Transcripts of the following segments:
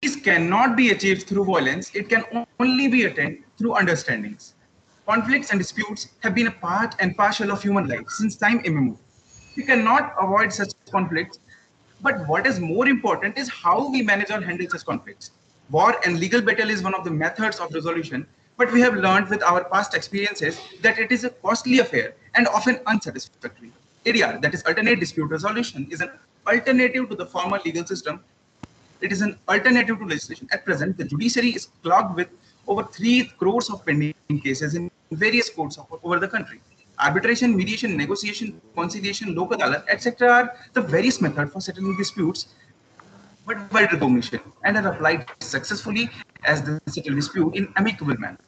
Peace cannot be achieved through violence. It can only be attained through understandings. Conflicts and disputes have been a part and parcel of human life since time immemorial. We cannot avoid such conflicts, but what is more important is how we manage or handle such conflicts. War and legal battle is one of the methods of resolution, but we have learned with our past experiences that it is a costly affair and often unsatisfactory. ADR, that is alternate dispute resolution, is an alternative to the formal legal system. It is an alternative to legislation. At present, the judiciary is clogged with over 3 crores of pending cases in various courts over the country. Arbitration, mediation, negotiation, conciliation, local adat, etc. are the various methods for settling disputes worldwide recognition and are applied successfully as they settle dispute in amicable manner.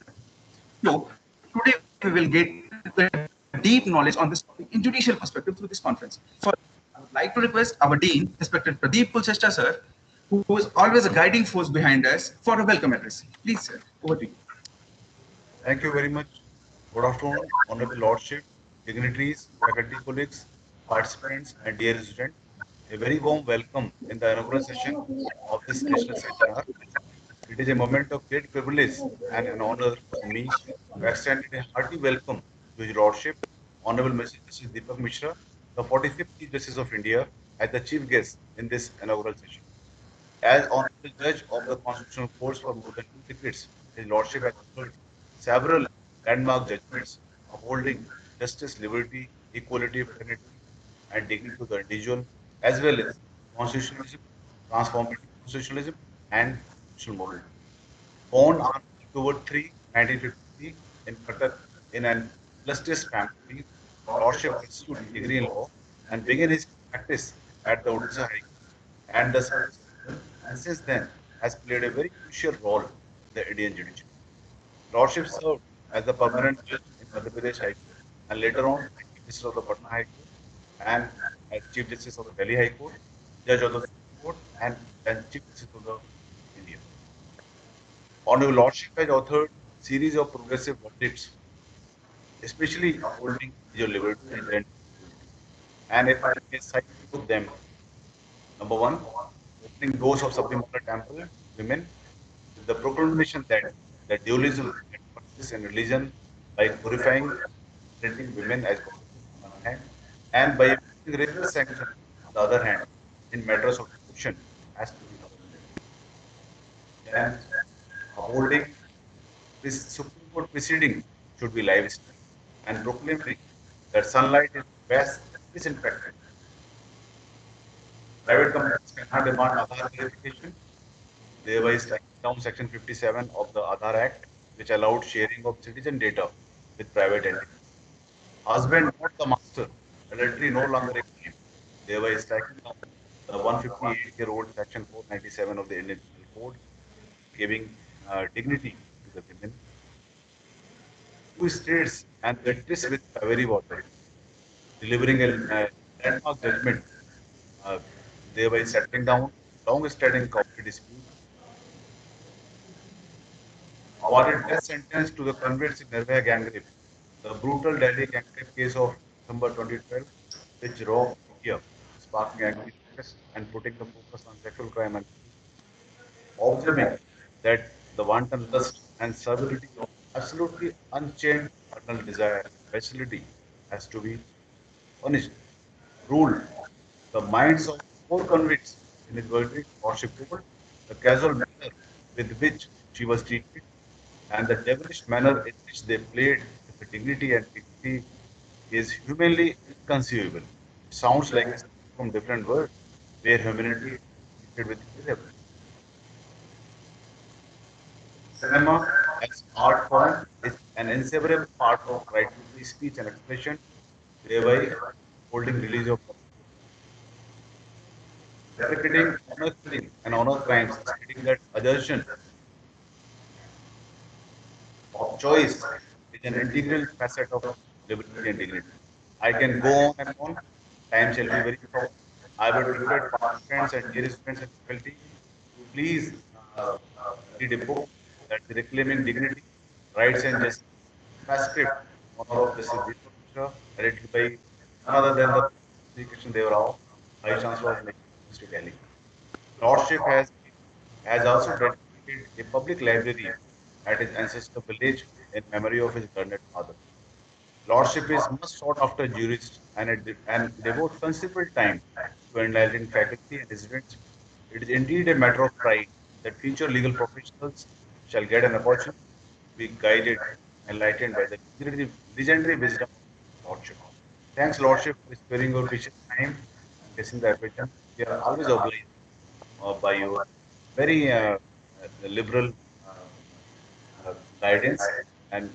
So today we will get the deep knowledge on this topic in judicial perspective through this conference. For I would like to request our Dean, respected Pradeep Kulchesta sir, who is always a guiding force behind us, for a welcome address. Please, sir, over to you. Thank you very much. Good afternoon, Honorable Lordship, dignitaries, faculty colleagues, participants, and dear residents. A very warm welcome in the inaugural session of this national seminar. It is a moment of great privilege and an honor for me to extend a hearty welcome to His Lordship, Honorable Mr. Justice Deepak Mishra, the 45th Chief Justice of India, as the chief guest in this inaugural session. As Honorable Judge of the Constitutional Courts for more than 2 decades, His Lordship has authored several landmark judgments upholding justice, liberty, equality, fraternity, and dignity to the individual, as well as constitutionalism, transformative constitutionalism, and constitutional morality. Born on October 3, 1953, in Cuttack, in an illustrious family, Lordship pursued a degree in law and began his practice at the Odisha High Court and the service tribunal, and since then has played a very crucial role in the Indian judiciary. Lordship served as the permanent judge in Madhya Pradesh High Court and later on as Chief Justice of the Patna High Court and as Chief Justice of the Delhi High Court, Judge of the Supreme Court, and then Chief Justice of the India. Honorable Lordship has authored series of progressive verdicts, especially upholding individual liberty and gender equality. And if I may cite few of them, number one, opening doors of Sabrimala Temple to women, with the proclamation that the dualism that persists in religion by glorifying and treating women as goddesses on one hand, and by imposing reverse sanctions on the other hand in matters of devotion has to be abolished. Then upholding this Supreme Court proceeding should be livestock and proclaiming that sunlight is the best disinfectant. Private companies cannot demand Aadhaar verification, thereby striking down Section 57 of the Aadhaar Act, which allowed sharing of citizen data with private entities. Husband, not the master. Adultery no longer a crime, thereby striking down the 158-year-old Section 497 of the Indian Penal Code, giving dignity to the women. Two states and justice with Kaveri water, delivering a landmark judgment, uh, thereby settling down long-standing Cauvery dispute, awarded death sentence to the convicts in Nirbhaya gang rape, the brutal Delhi gang rape case of December 2012, which rocked India, sparking angry protests and putting the focus on sexual crime and abuse, observing that the wanton lust and servility of absolutely unchained carnal desire and facility has to be punished, ruled. The minds of four convicts in his verdict, Lordship told, the casual manner with which she was treated and the devilish manner in which they played with the dignity and dignity is humanly inconceivable. It sounds like a scene from different world where humanity is treated with irreverence. Cinema as art form is an inseparable part of right to free speech and expression, thereby holding release of deprecating honor killing and honor crimes, stating that assertion of choice is an integral facet of liberty and dignity. I can go on and on. Time shall be very short. I would request participants and dear students and faculty to please read a book that is Reclaiming Dignity, Rights and Justice, Transcript, honor of Justice Deepak Mishra, edited by none other than the Sri Krishna Deva Rao, Vice Chancellor of National University, Delhi. Lordship has been has also dedicated a public library at his ancestral village in memory of his learned father. Lordship is much sought after jurist and devotes considerable time to enlighten faculty and residents. It is indeed a matter of pride that future legal professionals shall get an opportunity to be guided and enlightened by the legendary wisdom of Lordship. Thanks, Lordship, for sparing your precious time and guessing the occasion. We are always obliged by your very liberal guidance, and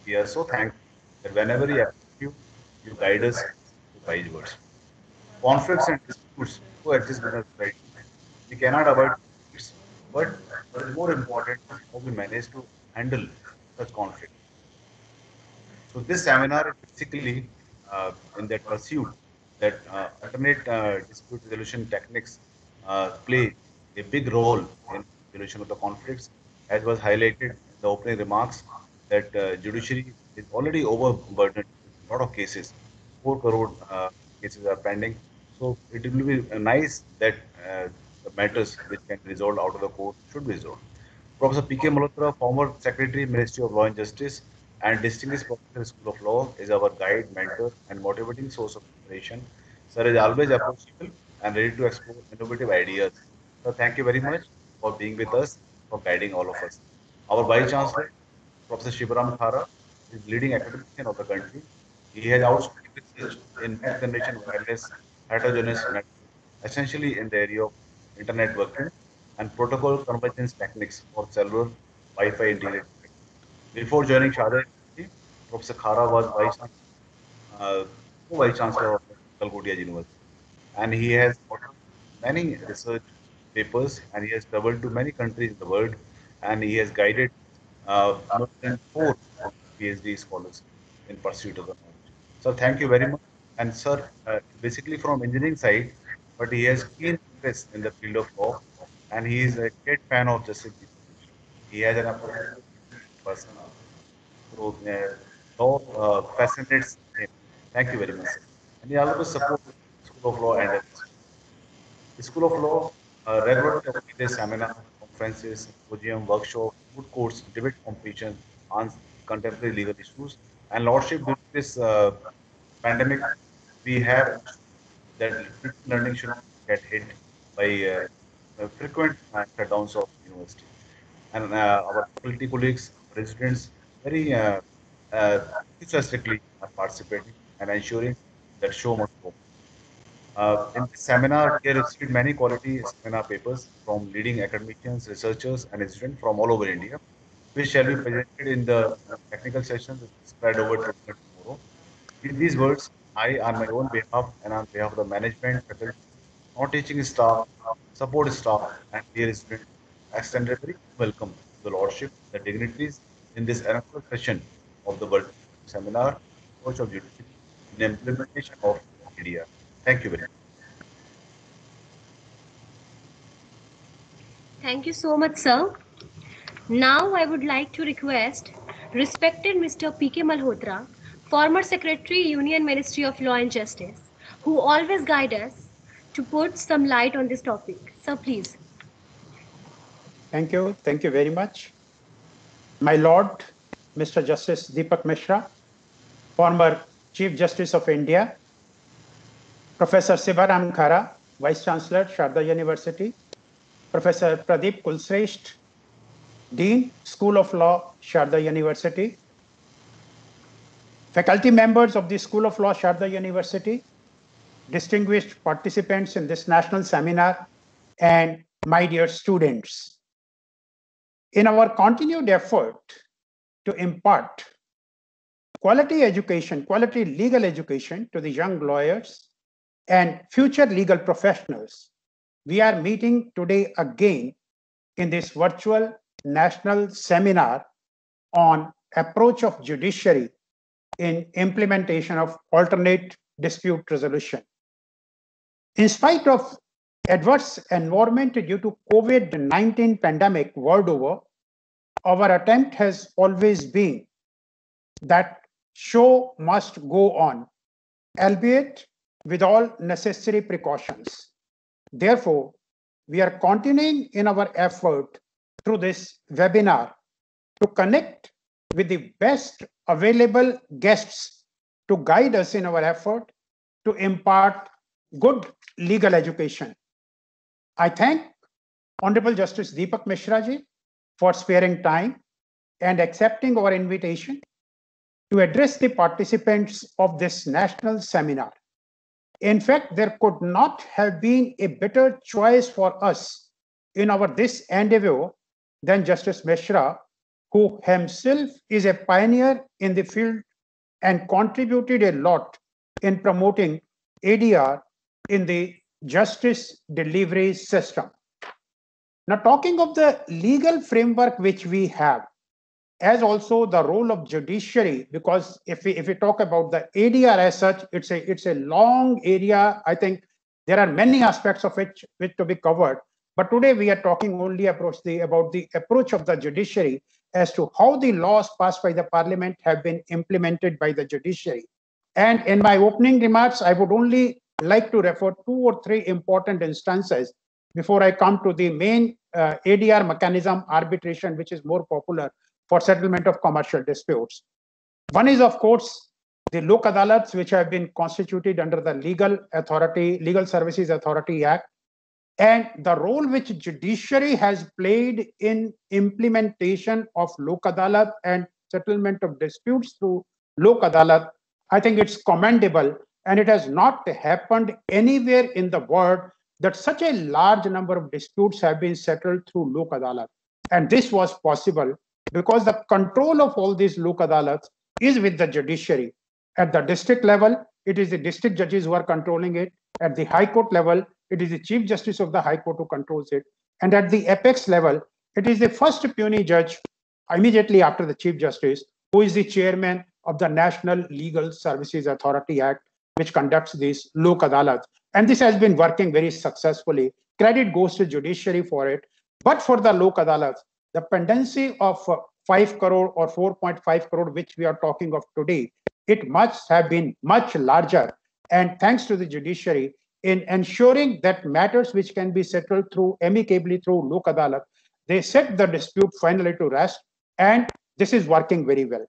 we are so thankful that whenever we approach you, you guide us to wise words. Conflicts and disputes coexist within society. We cannot avoid conflicts, but what is more important is how we manage to handle such conflict. So this seminar is basically in that pursuit that alternate dispute resolution techniques play a big role in resolution of the conflicts, as was highlighted in the opening remarks that judiciary is already overburdened with a lot of cases. 4 crore cases are pending. So it will be nice that the matters which can be resolved out of the court should be resolved. Professor P.K. Malhotra, former Secretary, Ministry of Law and Justice, and distinguished professor, School of Law, is our guide, mentor, and motivating source of inspiration. Sir is always approachable and ready to explore innovative ideas. So thank you very much for being with us, for guiding all of us. Our Vice Chancellor, Professor Shivaram Khara, is leading academician of the country. He has outstanding research in next generation wireless heterogeneous network, essentially in the area of internet working and protocol convergence techniques for cellular Wi-Fi integrated. Before joining Sharda University, Professor Khara was uh, Vice Chancellor of Calcutta University, and he has authored many research papers, and he has traveled to many countries in the world, and he has guided more than 4 PhD scholars in pursuit of the knowledge. So thank you very much. And sir, basically from engineering side, but he has keen interest in the field of law, and he is a great fan of Justice Deepak Mishra. He has an approachable person. So law fascinates him. Thank you very much, sir. And he always supports School of Law and the School of Law regularly organizes seminars, conferences, symposium, workshops, moot courts, debate competition on contemporary legal issues. And Lordship, during this pandemic, we have that teaching learning should not get hit by frequent shutdowns of university. And our faculty colleagues, residents, very enthusiastically are participating and ensuring that show must go. In this seminar, we have received many quality seminar papers from leading academicians, researchers, and students from all over India, which shall be presented in the technical sessions spread over today and tomorrow. With these words, I, on my own behalf and on behalf of the management, faculty, non-teaching staff, support staff, and dear students, extend a very welcome to the Lordship, the dignitaries in this annual session of the World Seminar, Approach of Judiciary in Implementation of Media. Thank you very much. Thank you so much, sir. Now I would like to request respected Mr. P.K. Malhotra, former Secretary, Union Ministry of Law and Justice, who always guide us to put some light on this topic. Sir, please. Thank you. Thank you very much. My Lord, Mr. Justice Deepak Mishra, former Chief Justice of India, Professor Sivaram Khara, Vice Chancellor, Sharda University, Professor Pradeep Kulsresht, Dean, School of Law, Sharda University, faculty members of the School of Law, Sharda University, distinguished participants in this national seminar, and my dear students. In our continued effort to impart quality education, quality legal education to the young lawyers and future legal professionals, we are meeting today again in this virtual national seminar on approach of judiciary in implementation of alternate dispute resolution. In spite of adverse environment due to COVID-19 pandemic world over, our attempt has always been that show must go on, albeit with all necessary precautions. Therefore, we are continuing in our effort through this webinar to connect with the best available guests to guide us in our effort to impart good legal education. I thank Honorable Justice Deepak Mishra ji for sparing time and accepting our invitation to address the participants of this national seminar. In fact, there could not have been a better choice for us in our this endeavor than Justice Mishra, who himself is a pioneer in the field and contributed a lot in promoting ADR in the justice delivery system. Now, talking of the legal framework which we have, as also the role of judiciary, because if we talk about the ADR as such, it's a long area. I think there are many aspects of which to be covered. But today we are talking only about the approach of the judiciary as to how the laws passed by the parliament have been implemented by the judiciary. And in my opening remarks, I would only like to refer 2 or 3 important instances before I come to the main ADR mechanism arbitration, which is more popular for settlement of commercial disputes. One is, of course, the Lok Adalats, which have been constituted under the Legal Services Authority Act, and the role which judiciary has played in implementation of Lok Adalat and settlement of disputes through Lok Adalat. I think it's commendable, and it has not happened anywhere in the world that such a large number of disputes have been settled through Lok Adalat. And this was possible because the control of all these Lok Adalats is with the judiciary. At the district level, it is the district judges who are controlling it. At the High Court level, it is the Chief Justice of the High Court who controls it. And at the apex level, it is the first puisne judge immediately after the Chief Justice, who is the chairman of the National Legal Services Authority Act, which conducts these Lok Adalats. And this has been working very successfully. Credit goes to judiciary for it. But for the Lok Adalats, the pendency of 5 crore or 4.5 crore, which we are talking of today, it must have been much larger. And thanks to the judiciary in ensuring that matters which can be settled through amicably through Lok Adalat, they set the dispute finally to rest. And this is working very well.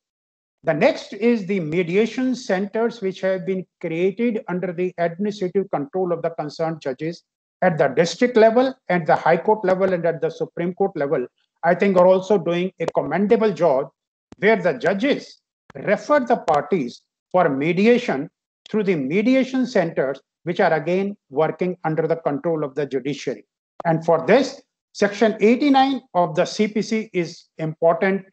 The next is the mediation centers, which have been created under the administrative control of the concerned judges at the district level, at the High Court level, and at the Supreme Court level. I think are also doing a commendable job, where the judges refer the parties for mediation through the mediation centers, which are again working under the control of the judiciary. And for this, Section 89 of the CPC is important,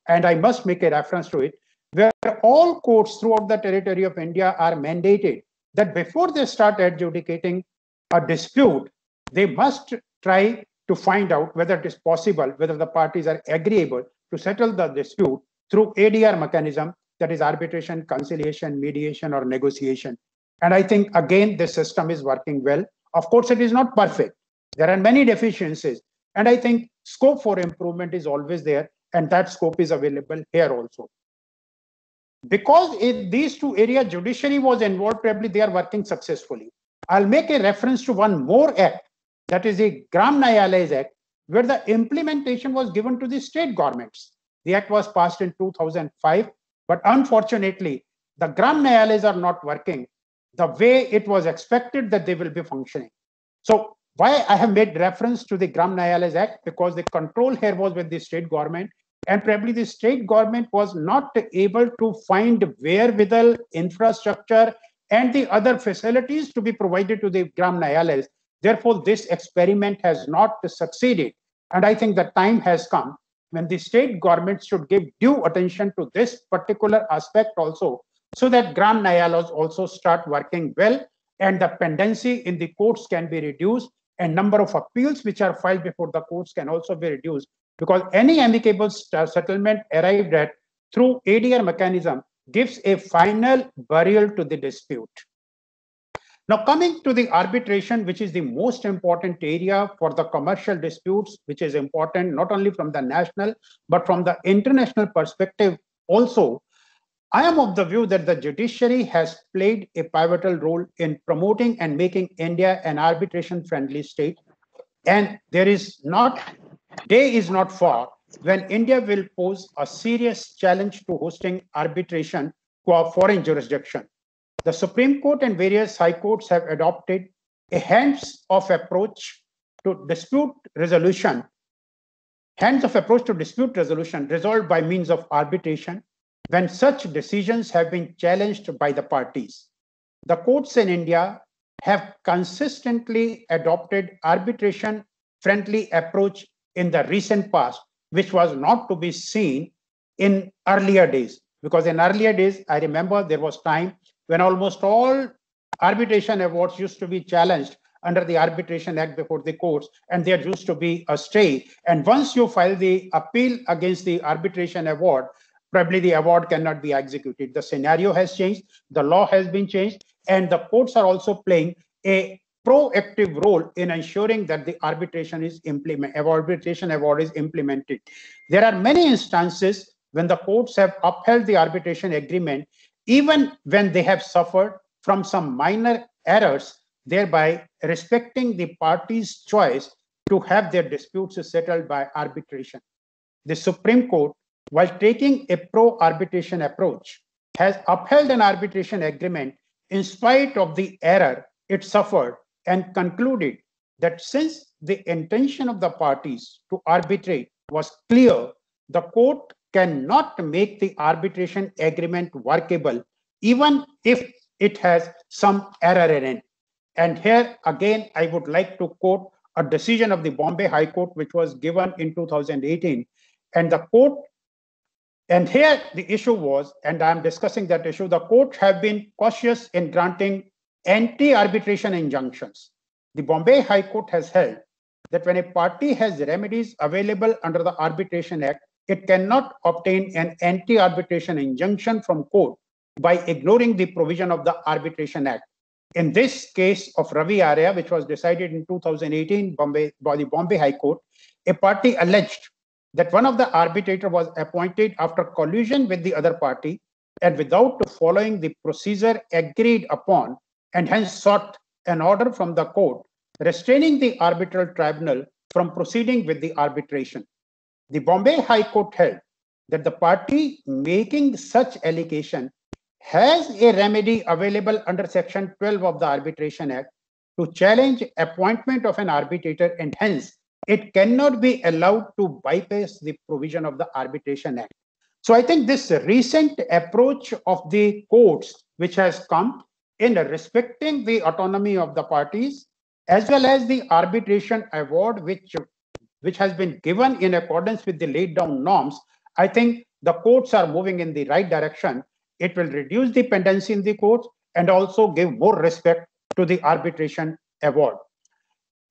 and I must make a reference to it, where all courts throughout the territory of India are mandated that before they start adjudicating a dispute, they must try to find out whether it is possible, whether the parties are agreeable to settle the dispute through ADR mechanism, that is arbitration, conciliation, mediation, or negotiation. And I think, again, the system is working well. Of course, it is not perfect. There are many deficiencies. And I think scope for improvement is always there. And that scope is available here also. Because in these 2 areas, judiciary was involved, probably they are working successfully. I'll make a reference to one more act, that is the Gram Nyayalays Act, where the implementation was given to the state governments. The act was passed in 2005, but unfortunately, the Gram Nyayalays are not working the way it was expected that they will be functioning. So why I have made reference to the Gram Nyayalays Act, because the control here was with the state government, and probably the state government was not able to find wherewithal, infrastructure, and the other facilities to be provided to the Gram Nyayalays. Therefore, this experiment has not succeeded. And I think the time has come when the state government should give due attention to this particular aspect also, so that Gram Nyayalas also start working well, and the pendency in the courts can be reduced, and number of appeals which are filed before the courts can also be reduced, because any amicable settlement arrived at through ADR mechanism gives a final burial to the dispute. Now, coming to the arbitration, which is the most important area for the commercial disputes, which is important not only from the national, but from the international perspective also, I am of the view that the judiciary has played a pivotal role in promoting and making India an arbitration-friendly state. And day is not far when India will pose a serious challenge to hosting arbitration for foreign jurisdiction. The Supreme Court and various high courts have adopted a hands-off approach to dispute resolution, resolved by means of arbitration when such decisions have been challenged by the parties. The courts in India have consistently adopted arbitration-friendly approach in the recent past, which was not to be seen in earlier days. Because in earlier days, I remember there was time when almost all arbitration awards used to be challenged under the Arbitration Act before the courts, and there used to be a stay. And once you file the appeal against the arbitration award, probably the award cannot be executed. The scenario has changed, the law has been changed, and the courts are also playing a proactive role in ensuring that the arbitration award is implemented. There are many instances when the courts have upheld the arbitration agreement, even when they have suffered from some minor errors, thereby respecting the parties' choice to have their disputes settled by arbitration. The Supreme Court, while taking a pro-arbitration approach, has upheld an arbitration agreement in spite of the error it suffered and concluded that since the intention of the parties to arbitrate was clear, the court cannot make the arbitration agreement workable, even if it has some error in it. And here again, I would like to quote a decision of the Bombay High Court, which was given in 2018. And the court, and here the issue was, and I'm discussing that issue, the courts have been cautious in granting anti-arbitration injunctions. The Bombay High Court has held that when a party has remedies available under the Arbitration Act, it cannot obtain an anti-arbitration injunction from court by ignoring the provision of the Arbitration Act. In this case of Ravi Arya, which was decided in 2018 by the Bombay High Court, a party alleged that one of the arbitrators was appointed after collusion with the other party and without following the procedure agreed upon, and hence sought an order from the court restraining the arbitral tribunal from proceeding with the arbitration. The Bombay High Court held that the party making such allegation has a remedy available under Section 12 of the Arbitration Act to challenge appointment of an arbitrator, and hence it cannot be allowed to bypass the provision of the Arbitration Act. So I think this recent approach of the courts, which has come in respecting the autonomy of the parties, as well as the arbitration award, which has been given in accordance with the laid down norms, I think the courts are moving in the right direction. It will reduce dependency in the courts and also give more respect to the arbitration award.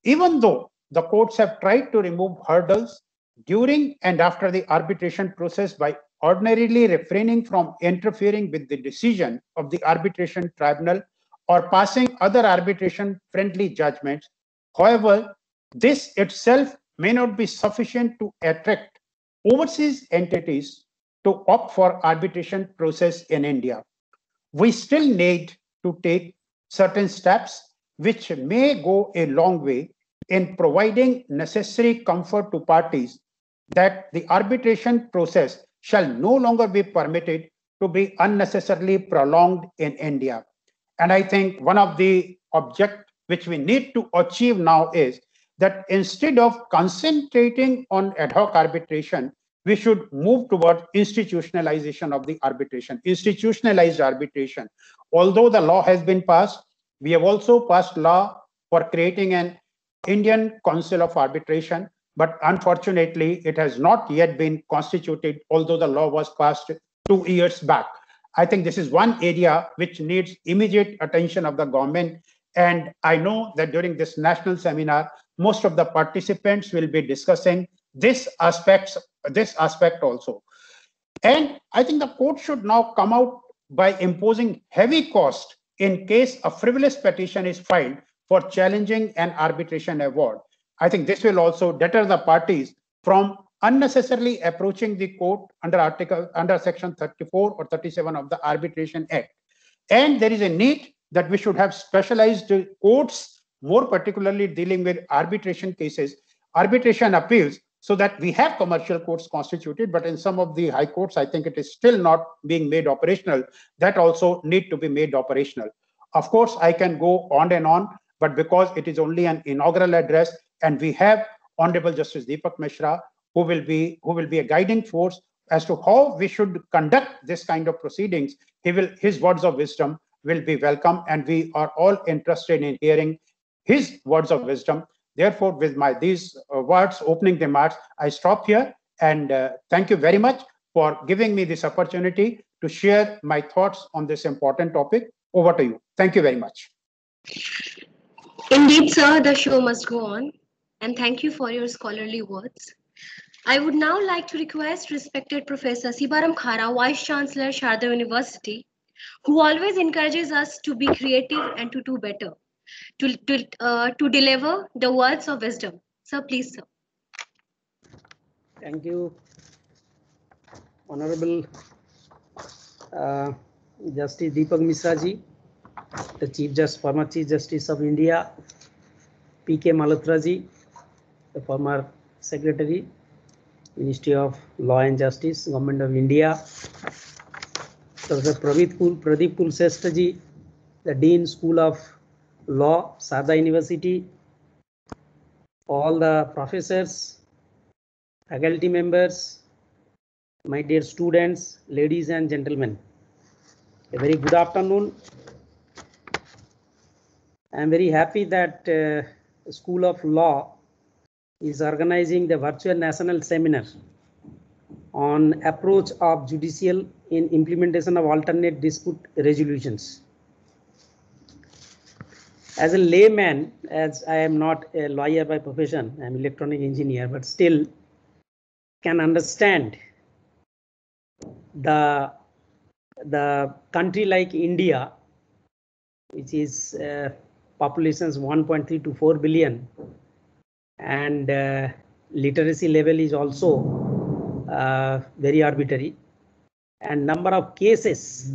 Even though the courts have tried to remove hurdles during and after the arbitration process by ordinarily refraining from interfering with the decision of the arbitration tribunal or passing other arbitration-friendly judgments, however, this itself may not be sufficient to attract overseas entities to opt for arbitration process in India. We still need to take certain steps which may go a long way in providing necessary comfort to parties that the arbitration process shall no longer be permitted to be unnecessarily prolonged in India. And I think one of the objectives which we need to achieve now is that instead of concentrating on ad hoc arbitration, we should move toward institutionalization of the arbitration, institutionalized arbitration. Although the law has been passed, we have also passed law for creating an Indian Council of Arbitration, but unfortunately, it has not yet been constituted, although the law was passed 2 years back. I think this is one area which needs immediate attention of the government. And I know that during this national seminar, most of the participants will be discussing this aspect also. And I think the court should now come out by imposing heavy cost in case a frivolous petition is filed for challenging an arbitration award. I think this will also deter the parties from unnecessarily approaching the court under Section 34 or 37 of the Arbitration Act. And there is a need that we should have specialized courts more particularly dealing with arbitration cases, arbitration appeals, so that we have commercial courts constituted, but in some of the high courts, I think it is still not being made operational. That also need to be made operational. Of course, I can go on and on, but because it is only an inaugural address, and we have Honorable Justice Deepak Mishra, who will be a guiding force as to how we should conduct this kind of proceedings, his words of wisdom will be welcome, and we are all interested in hearing his words of wisdom. Therefore, with these words, opening remarks, I stop here, and thank you very much for giving me this opportunity to share my thoughts on this important topic. Over to you. Thank you very much. Indeed, sir, the show must go on. And thank you for your scholarly words. I would now like to request respected Professor Sibaram Khara, Vice Chancellor, Sharda University, who always encourages us to be creative and to do better, to deliver the words of wisdom. Sir, please, sir. Thank you, Honorable Justice Deepak Mishra ji, the former Chief Justice of India, P.K. Malhotra ji, the former Secretary, Ministry of Law and Justice, Government of India, Professor Pradeep Kulshrestha ji, the Dean School of Law, Sharda University, all the professors, faculty members, my dear students, ladies and gentlemen, a very good afternoon. I am very happy that School of Law is organizing the virtual national seminar on approach of judicial in implementation of alternate dispute resolutions. As a layman, as I am not a lawyer by profession, I am an electronic engineer, but still can understand the country like India, which is populations 1.3 to 4 billion, and literacy level is also very arbitrary, and number of cases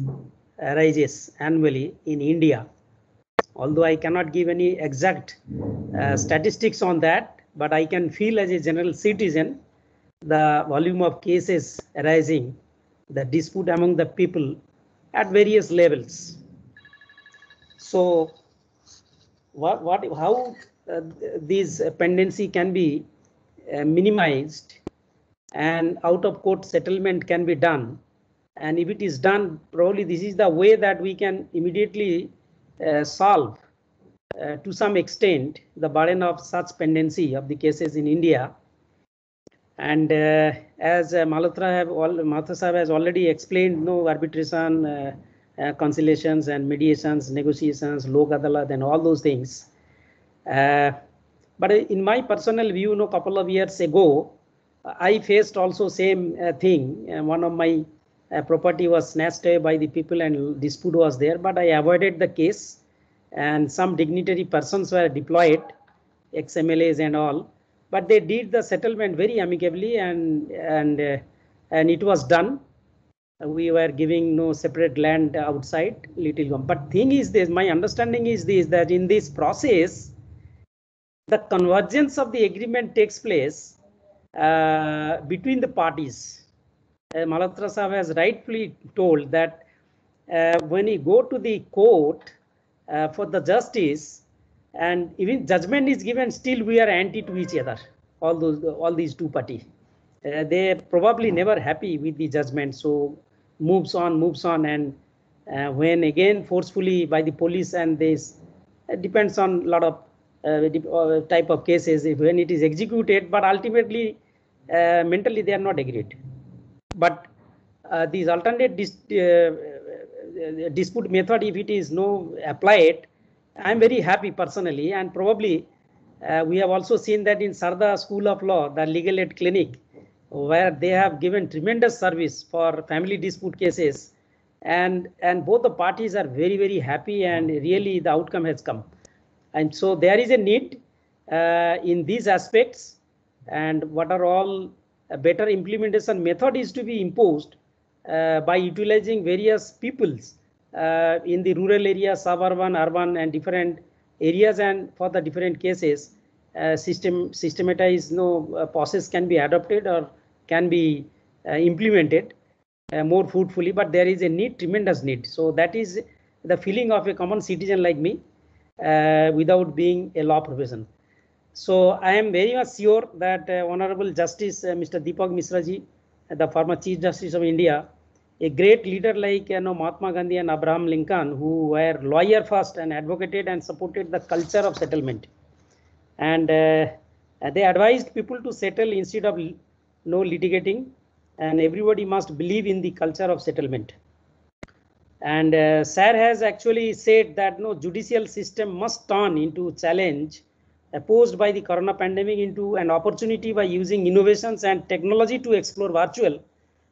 arises annually in India. Although I cannot give any exact statistics on that, but I can feel as a general citizen the volume of cases arising, the dispute among the people at various levels. So how this pendency can be minimized and out of court settlement can be done, and if it is done, probably this is the way that we can immediately solve to some extent the burden of such pendency of the cases in India. And as Malhotra Sahab has already explained, no arbitration, conciliations and mediations, negotiations, lok adalat and all those things. But in my personal view, a couple of years ago, I faced also same thing. One of my property was snatched away by the people and dispute was there, but I avoided the case, and some dignitary persons were deployed, ex-MLAs and all, but they did the settlement very amicably, and it was done. We were giving no separate land outside little. But thing is this, my understanding is this, that in this process, the convergence of the agreement takes place between the parties. Malhotra Sahab has rightfully told that when you go to the court for the justice, and even judgment is given, still we are anti to each other. All these two parties, they probably never happy with the judgment. So moves on, and when again forcefully by the police, and this depends on a lot of type of cases when it is executed, but ultimately mentally they are not agreed. But these alternate dispute method, if it is applied, I am very happy personally, and probably we have also seen that in Sharda School of Law, the legal aid clinic, where they have given tremendous service for family dispute cases, and both the parties are very, very happy, and really the outcome has come. And so there is a need in these aspects, and what are all better implementation method is to be imposed by utilizing various peoples in the rural area, suburban, urban, and different areas and for the different cases, systematized process can be adopted or can be implemented more fruitfully, but there is a need, tremendous need. So that is the feeling of a common citizen like me without being a law profession. So I am very much sure that Honorable Justice Mr. Deepak Misra ji, the former Chief Justice of India, a great leader like Mahatma Gandhi and Abraham Lincoln, who were lawyer first and advocated and supported the culture of settlement. And they advised people to settle instead of no litigating, and everybody must believe in the culture of settlement. And Sir has actually said that no judicial system must turn into challenge posed by the corona pandemic into an opportunity by using innovations and technology to explore virtual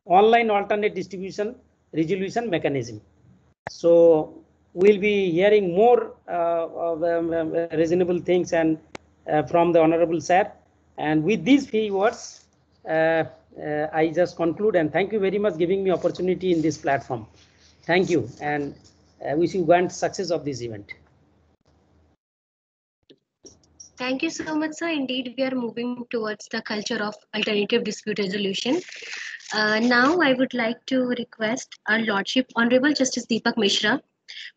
online alternate distribution resolution mechanism. So we'll be hearing more reasonable things and from the Honorable Sir. And with these few words, I just conclude and thank you very much giving me opportunity in this platform. Thank you, and wish you grand success of this event. Thank you so much, sir. Indeed, we are moving towards the culture of alternative dispute resolution. Now, I would like to request our Lordship Honorable Justice Deepak Mishra,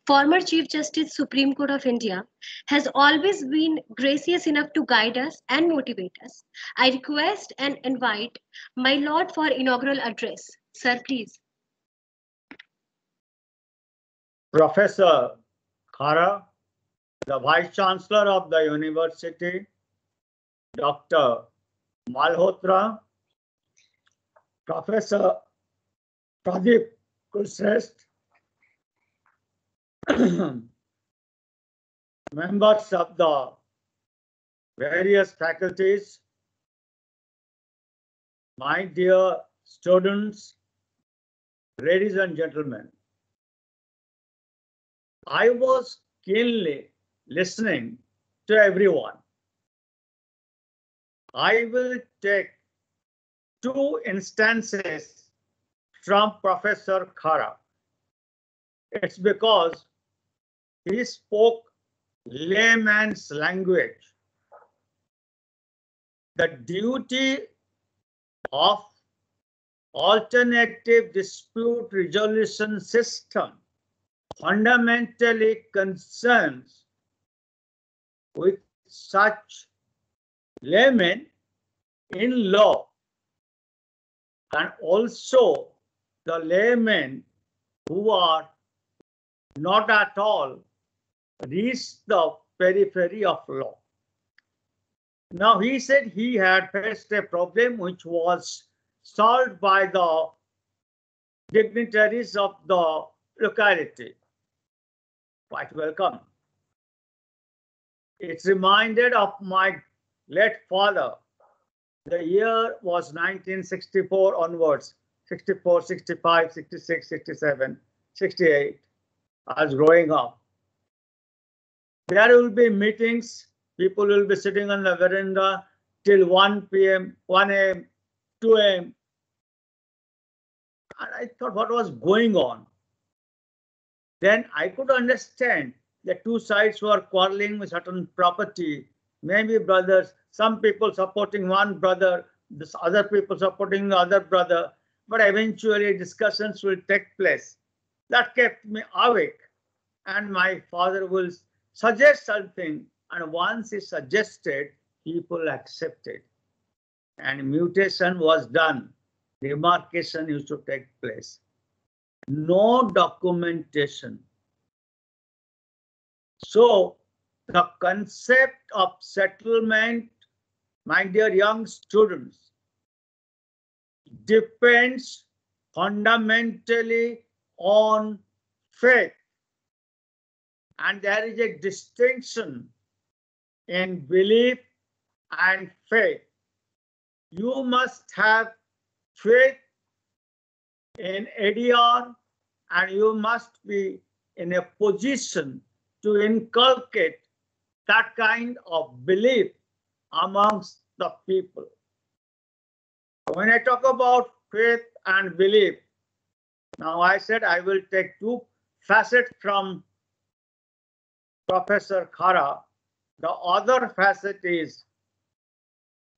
former Chief Justice, Supreme Court of India, has always been gracious enough to guide us and motivate us. I request and invite my Lord for inaugural address. Sir, please. Professor Khara, the Vice Chancellor of the University, Dr. Malhotra, Professor Pradeep Kulshrestha, members of the various faculties, my dear students, ladies and gentlemen, I was keenly listening to everyone. I will take two instances from Professor Khara. It's because he spoke layman's language. The duty of alternative dispute resolution system fundamentally concerns with such laymen in law and also the laymen who are not at all reach the periphery of law. Now he said he had faced a problem which was solved by the dignitaries of the locality. Quite welcome. It's reminded of my late father. The year was 1964 onwards, 64, 65, 66, 67, 68. I was growing up. There will be meetings. People will be sitting on the veranda till 1 p.m., 1 a.m., 2 a.m. And I thought, what was going on? Then I could understand the two sides were quarreling with certain property, maybe brothers, some people supporting one brother, this other people supporting the other brother, but eventually discussions will take place. That kept me awake, and my father will suggest something, and once he suggested, people accepted, and mutation was done. Demarcation used to take place. No documentation. So the concept of settlement, my dear young students, depends fundamentally on faith. And there is a distinction in belief and faith. You must have faith in ADR, and you must be in a position to inculcate that kind of belief amongst the people. When I talk about faith and belief, now I said I will take two facets from Professor Khara, the other facet is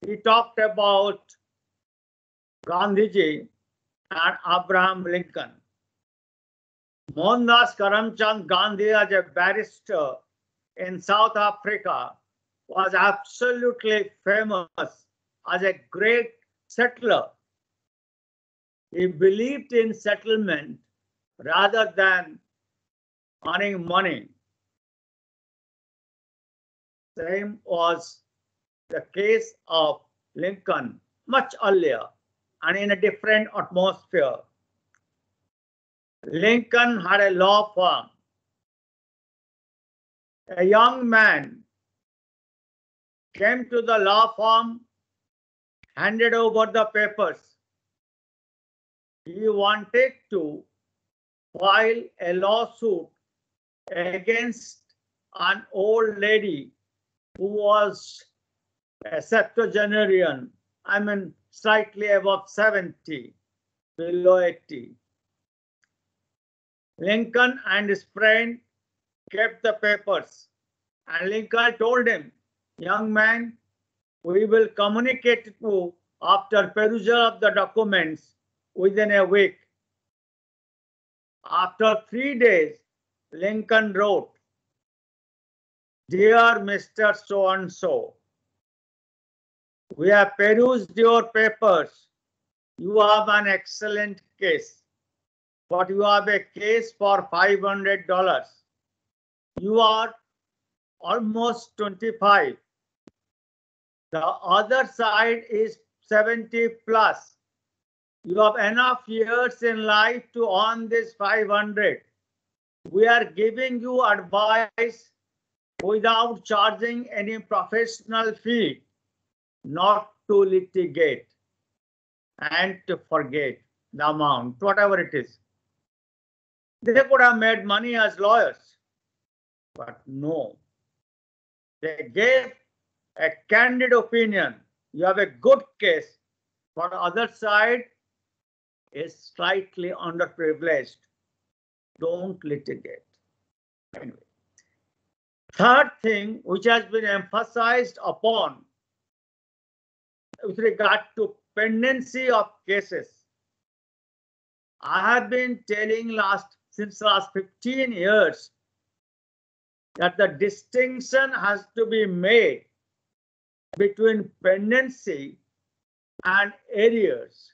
he talked about Gandhiji and Abraham Lincoln. Mohandas Karamchand Gandhi, as a barrister in South Africa, was absolutely famous as a great settler. He believed in settlement rather than earning money. Same was the case of Lincoln much earlier and in a different atmosphere. Lincoln had a law firm. A young man came to the law firm, handed over the papers. He wanted to file a lawsuit against an old lady who was a septuagenarian, I mean slightly above 70, below 80. Lincoln and his friend kept the papers, and Lincoln told him, young man, we will communicate to you after perusal of the documents within a week. After 3 days, Lincoln wrote, dear Mr. So-and-so, we have perused your papers. You have an excellent case, but you have a case for $500. You are almost 25. The other side is 70 plus. You have enough years in life to earn this 500. We are giving you advice without charging any professional fee, not to litigate and to forget the amount, whatever it is. They could have made money as lawyers, but no. They gave a candid opinion. You have a good case, but the other side is slightly underprivileged. Don't litigate. Anyway. Third thing which has been emphasized upon with regard to pendency of cases. I have been telling since last 15 years that the distinction has to be made between pendency and arrears.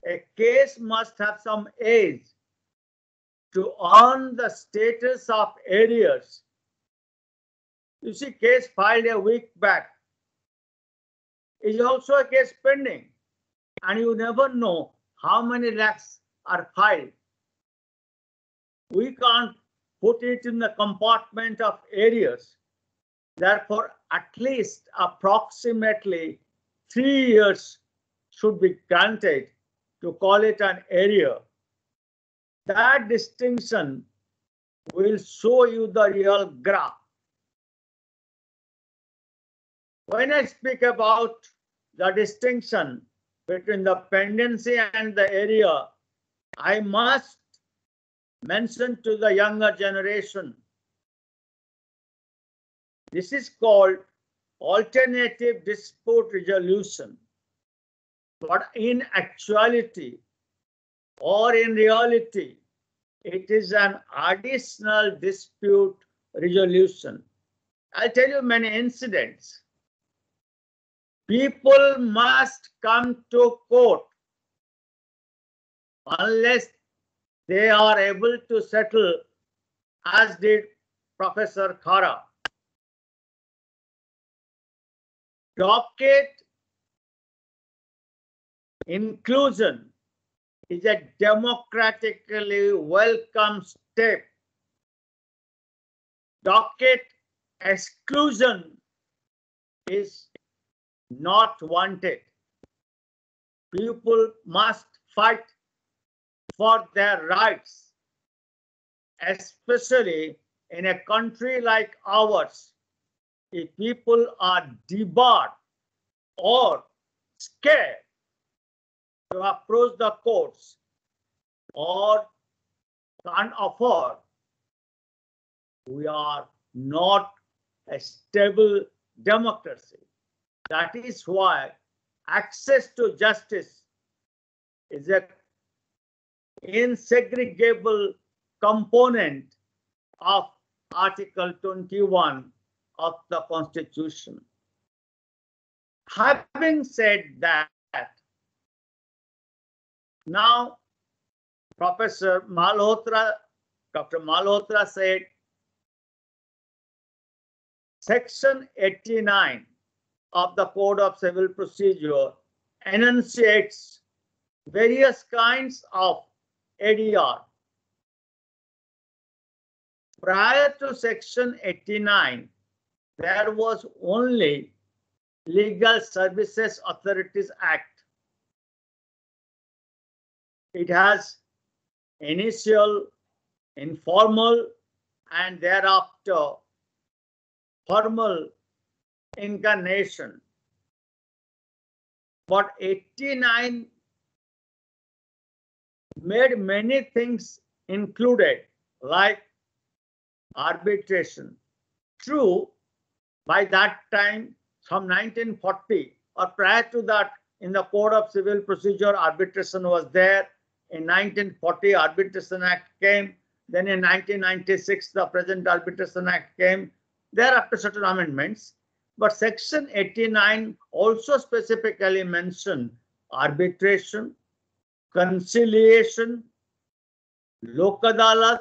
A case must have some age to earn the status of arrears. You see, case filed a week back is also a case pending, and you never know how many lakhs are filed. We can't put it in the compartment of arrears. Therefore, at least approximately 3 years should be granted to call it an arrear. That distinction will show you the real graph. When I speak about the distinction between the pendency and the arrear, I must mention to the younger generation, this is called alternative dispute resolution. But in actuality or in reality, it is an additional dispute resolution. I'll tell you many incidents. People must come to court unless they are able to settle, as did Professor Khara. Docket inclusion is a democratically welcome step. Docket exclusion is not wanted. People must fight for their rights, especially in a country like ours. If people are debarred or scared to approach the courts or can't afford we are not a stable democracy. That is why access to justice is a insegregable component of Article 21 of the Constitution. Having said that, now Professor Malhotra, Dr. Malhotra said, Section 89 of the Code of Civil Procedure enunciates various kinds of ADR. Prior to Section 89, there was only Legal Services Authorities Act. It has initial, informal, and thereafter formal incarnation. But 89 made many things included, like arbitration. True, by that time, from 1940 or prior to that, in the Code of Civil Procedure, arbitration was there. In 1940, Arbitration Act came. Then in 1996, the present Arbitration Act came. Thereafter, certain amendments. But Section 89 also specifically mentioned arbitration, conciliation, Lok Adalat,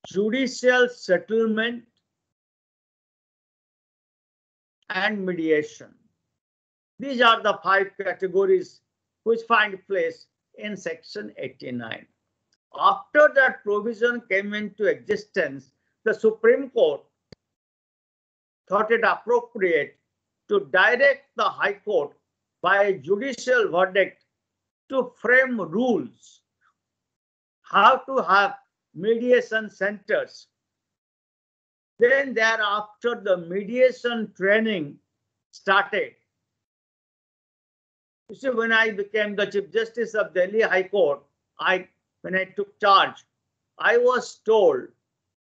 judicial settlement, and mediation. These are the 5 categories which find place in Section 89. After that provision came into existence, the Supreme Court thought it appropriate to direct the High Court by a judicial verdict to frame rules how to have mediation centers. Then thereafter, the mediation training started. You see, when I became the Chief Justice of Delhi High Court, when I took charge, I was told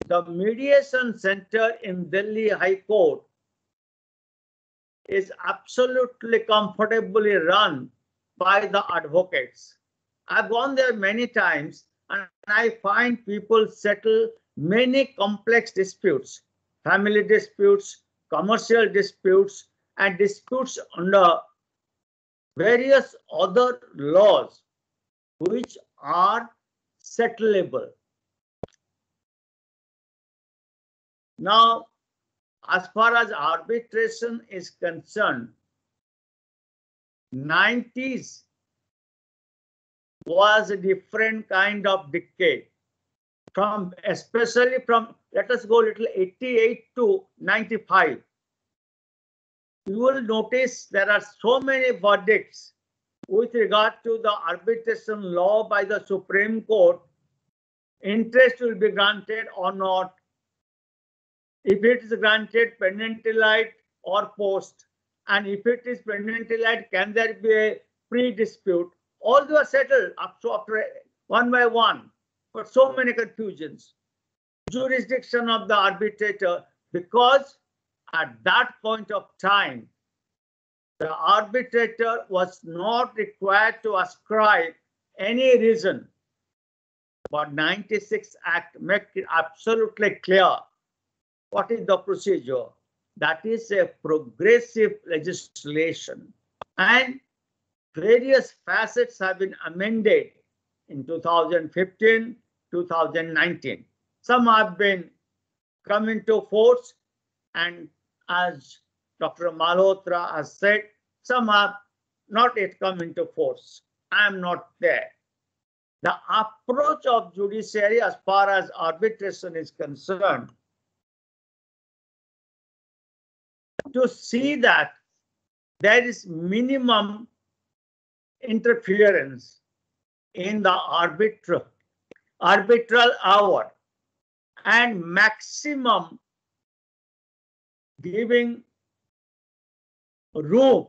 the mediation center in Delhi High Court is absolutely comfortably run by the advocates. I've gone there many times and I find people settle many complex disputes, family disputes, commercial disputes, and disputes under various other laws which are settleable. Now, as far as arbitration is concerned, 90s was a different kind of decade. Especially from, let us go little 88 to 95. You will notice there are so many verdicts with regard to the arbitration law by the Supreme Court. Interest will be granted or not. If it is granted penalty light or post, and if it is penalty light, can there be a pre-dispute? All those are settled up to after one by one, but so many confusions. Jurisdiction of the arbitrator, because at that point of time, the arbitrator was not required to ascribe any reason. But 96 Act makes it absolutely clear what is the procedure. That is a progressive legislation, and various facets have been amended in 2015, 2019. Some have been come into force, and as Dr. Malhotra has said, some have not yet come into force. I am not there. The approach of judiciary as far as arbitration is concerned, to see that there is minimum interference in the arbitral hour and maximum giving room,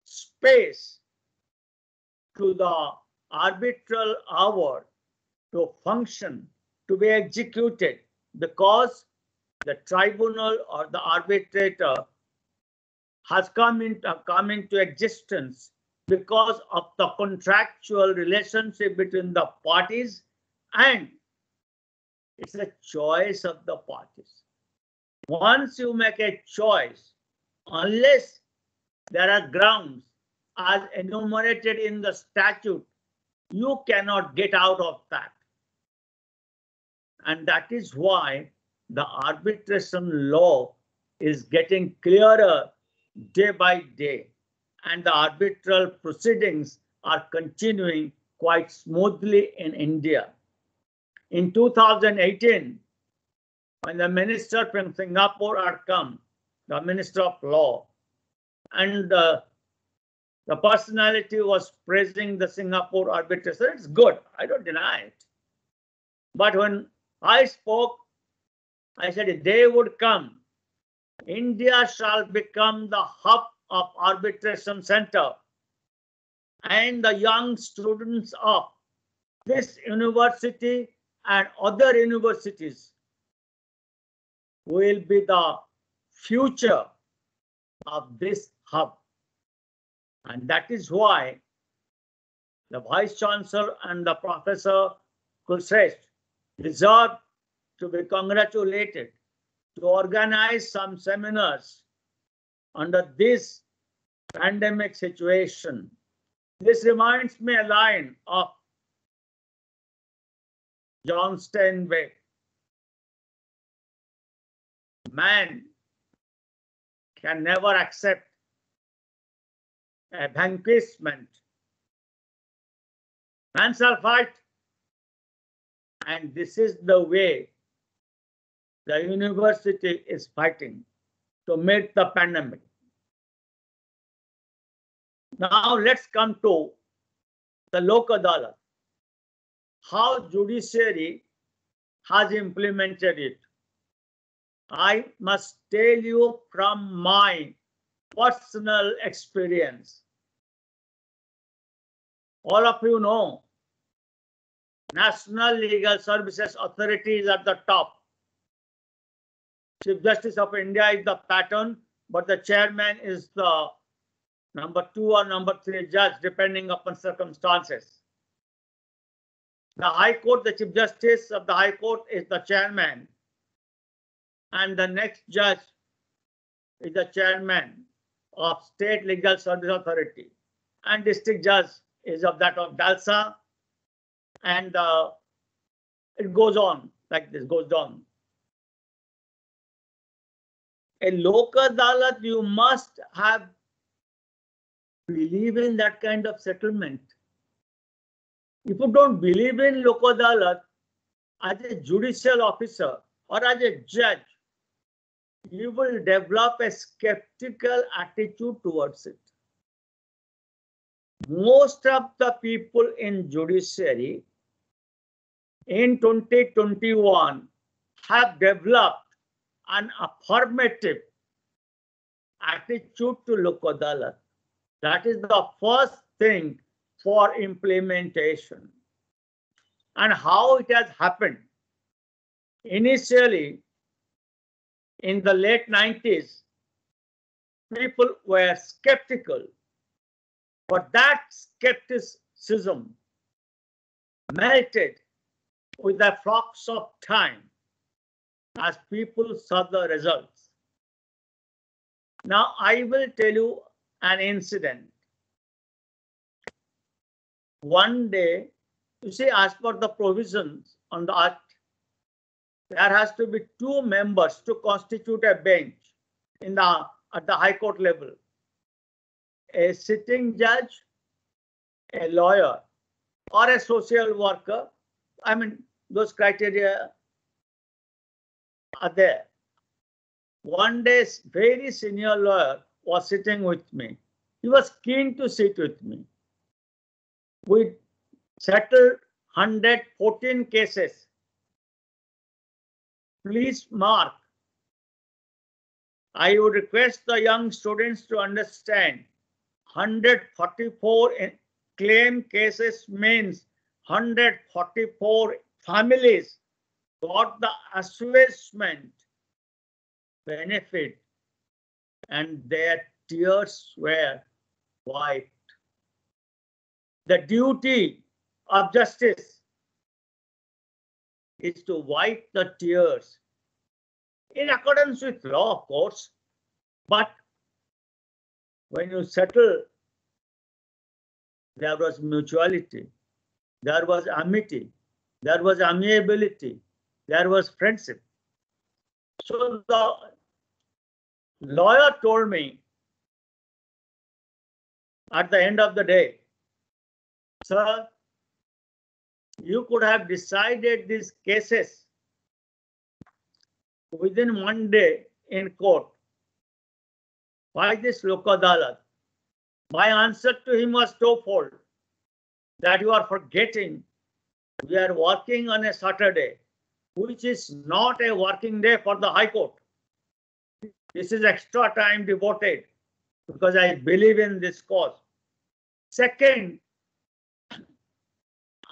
space to the arbitral hour to function, to be executed because the tribunal or the arbitrator has come into existence because of the contractual relationship between the parties, and it's a choice of the parties. Once you make a choice, unless there are grounds as enumerated in the statute, you cannot get out of that. And that is why the arbitration law is getting clearer day by day, and the arbitral proceedings are continuing quite smoothly in India. In 2018, when the minister from Singapore had come, the Minister of Law, and the personality was praising the Singapore arbitration. It's good, I don't deny it. But when I spoke, I said a day would come, India shall become the hub of arbitration center, and the young students of this university and other universities will be the future of this hub. And that is why the Vice Chancellor and the Professor Kulshrestha deserve to be congratulated to organize some seminars under this pandemic situation. This reminds me a line of John Steinbeck. Man can never accept a vanquishment. Man shall fight, and this is the way the university is fighting to meet the pandemic. Now let's come to the Lok Adalat, how judiciary has implemented it. I must tell you from my personal experience. All of you know, National Legal Services Authority is at the top. Chief Justice of India is the pattern, but the chairman is the number 2 or number 3 judge, depending upon circumstances. The High Court, the Chief Justice of the High Court is the chairman, and the next judge is the chairman of State Legal Service Authority, and district judge is of that of Jalsa, and it goes on like this, goes on. A Lok Adalat, you must have believe in that kind of settlement. If you don't believe in Lok Adalat, as a judicial officer or as a judge, you will develop a skeptical attitude towards it. Most of the people in judiciary in 2021 have developed an affirmative attitude to Lok Adalat. That is the first thing for implementation. And how it has happened. Initially, in the late 90s, people were skeptical, but that skepticism melted with the flux of time as people saw the results. Now, I will tell you an incident. One day, you see, as per the provisions on the Act, there has to be 2 members to constitute a bench at the High Court level. A sitting judge, a lawyer, or a social worker. I mean, those criteria are there. One day, very senior lawyer was sitting with me. He was keen to sit with me. We settled 114 cases. Please mark, I would request the young students to understand 144 claim cases means 144 families got the assuagement benefit and their tears were wiped. The duty of justice is to wipe the tears in accordance with law, of course, but when you settle, there was mutuality, there was amity, there was amiability, there was friendship. So the lawyer told me at the end of the day, sir, you could have decided these cases within one day in court. Why this Lok Adalat? My answer to him was twofold. That you are forgetting we are working on a Saturday, which is not a working day for the High Court. This is extra time devoted because I believe in this cause. Second,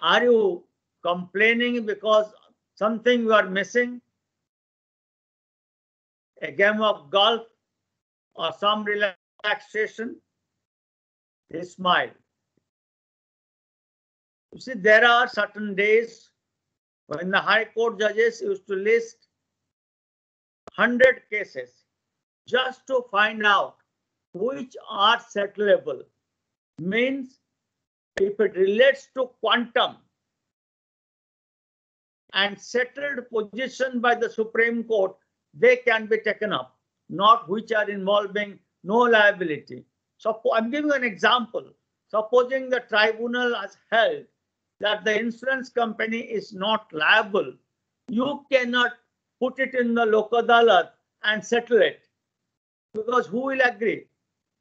are you complaining because something you are missing? A game of golf or some relaxation? He smiled. You see, there are certain days when the High Court judges used to list 100 cases just to find out which are settleable. Means if it relates to quantum and settled position by the Supreme Court, they can be taken up, not which are involving no liability. So I'm giving an example. Supposing the tribunal has held that the insurance company is not liable, you cannot put it in the Lok Adalat and settle it, because who will agree?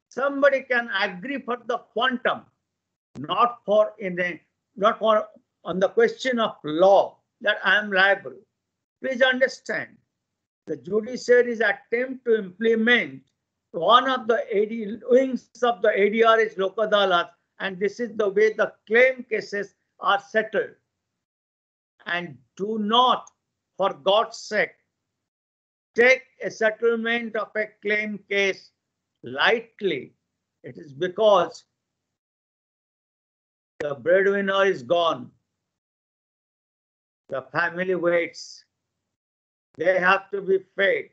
Somebody can agree for the quantum, not for on the question of law that I am liable. Please understand, the judiciary's attempt to implement one of the wings of the ADR is Lok Adalat, and this is the way the claim cases are settled. And do not, for God's sake, take a settlement of a claim case lightly. It is because the breadwinner is gone. The family waits. They have to be fed.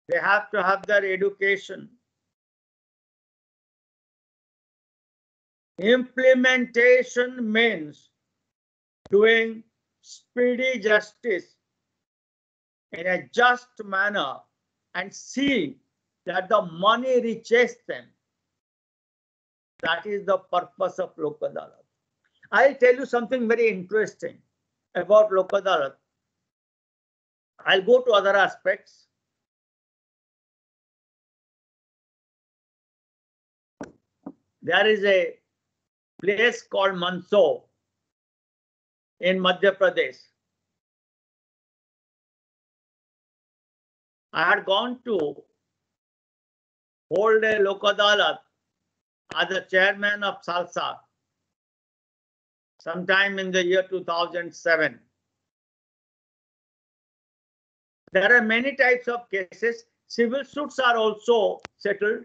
They have to have their education. Implementation means doing speedy justice in a just manner and see that the money reaches them. That is the purpose of Lok Adalat. I'll tell you something very interesting about Lok Adalat. I'll go to other aspects. There is a place called Mandsaur in Madhya Pradesh. I had gone to hold a Lok Adalat as the chairman of Salsa sometime in the year 2007. There are many types of cases. Civil suits are also settled.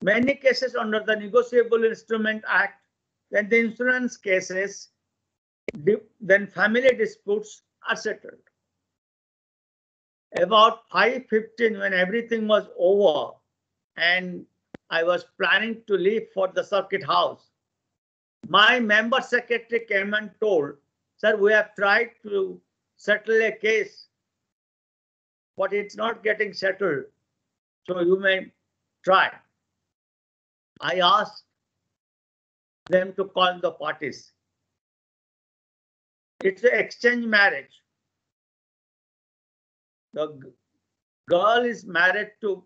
Many cases under the Negotiable Instrument Act, then the insurance cases, then family disputes are settled. About 5:15, when everything was over and I was planning to leave for the circuit house, my member secretary came and told, sir, we have tried to settle a case, but it's not getting settled. So you may try. I asked them to call the parties. It's an exchange marriage. The girl is married to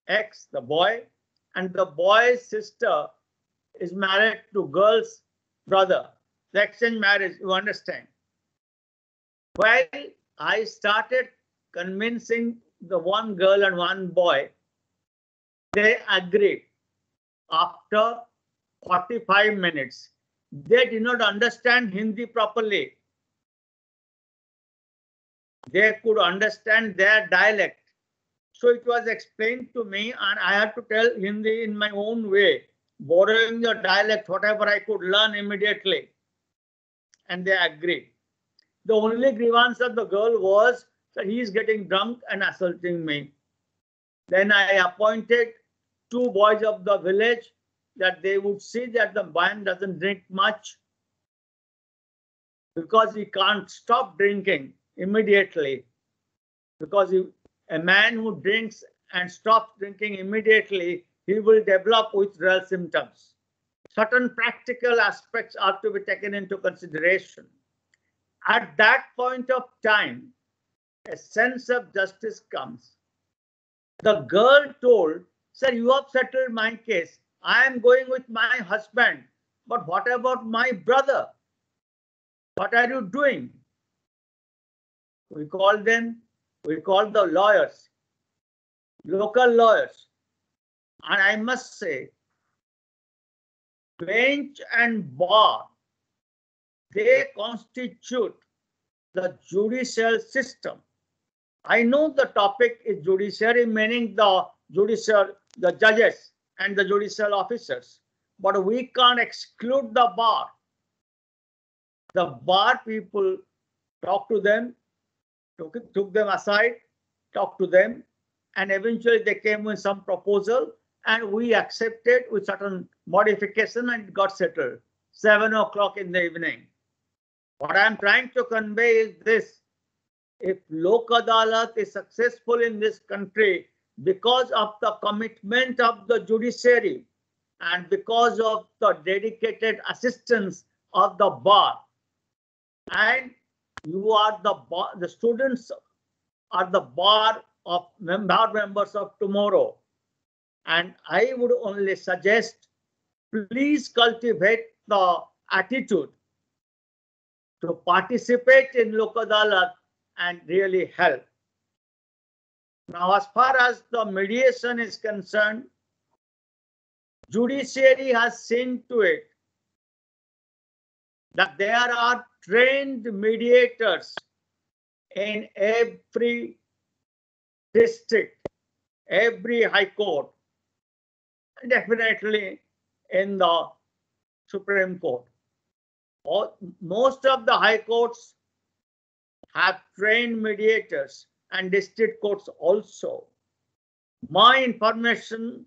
X, the boy, and the boy's sister is married to girl's brother. The exchange marriage, you understand. Well, I started convincing the one girl and one boy. They agreed. After 45 minutes, they did not understand Hindi properly. they could understand their dialect. So it was explained to me, and I had to tell Hindi in my own way, borrowing the dialect, whatever I could learn immediately. And they agreed. The only grievance of the girl was that he is getting drunk and assaulting me. Then I appointed 2 boys of the village that they would see that the man doesn't drink much, because he can't stop drinking immediately. Because a man who drinks and stops drinking immediately, he will develop withdrawal symptoms. Certain practical aspects are to be taken into consideration. At that point of time, a sense of justice comes. The girl told, "Sir, you have settled my case. I am going with my husband. But what about my brother? What are you doing?" We called the lawyers, local lawyers. And I must say, bench and bar, they constitute the judicial system. I know the topic is judiciary, meaning the judges and the judicial officers, but we can't exclude the bar. The bar people talk to them, took them aside, talked to them, and eventually they came with some proposal, and we accepted with certain modification, and it got settled. 7 o'clock in the evening. What I'm trying to convey is this: if Lok Adalat is successful in this country because of the commitment of the judiciary and because of the dedicated assistance of the bar, and you are the students are the bar members of tomorrow. And I would only suggest, please cultivate the attitude to participate in Lok Adalat and really help. Now, as far as the mediation is concerned, judiciary has seen to it that there are trained mediators in every district, every high court, and definitely in the Supreme Court. Most of the high courts have trained mediators, and district courts also. My information